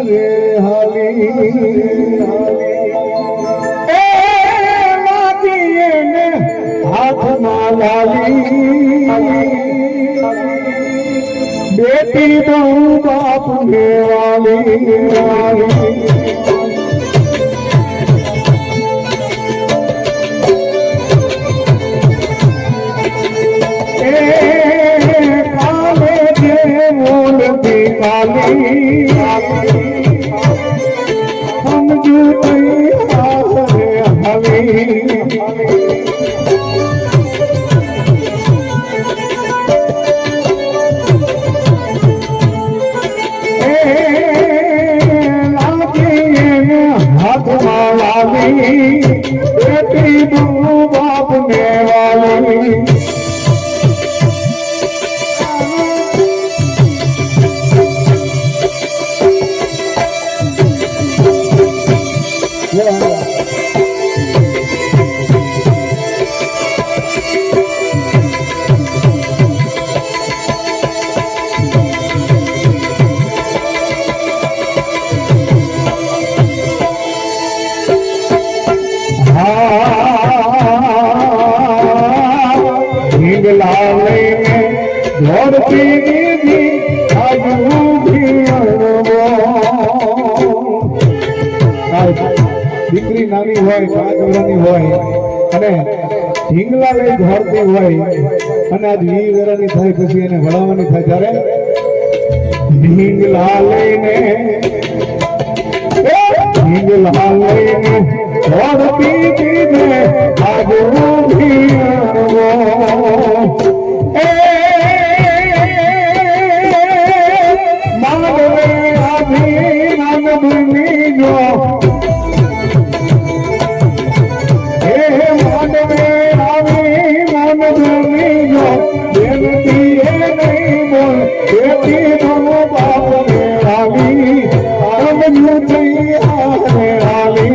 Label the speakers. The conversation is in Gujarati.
Speaker 1: રે હાલી એ માતીએ ને હાથમાં લાલી બેટી બહુ બાપ ને વાલી સમજુ હાથમાં લાવી બેટી બહુ બાપ ને વાલી ધરતી દીધી આજુ દીકરી નાની હોય 5 વર્ષની હોય અને ઢીંગલા લઈ ધરતી હોય અને આજ 20 વર્ષની થાય પછી એને વળાવવાની થાય ત્યારે ઢીંગલા લઈને ધરતી દીધે આજુ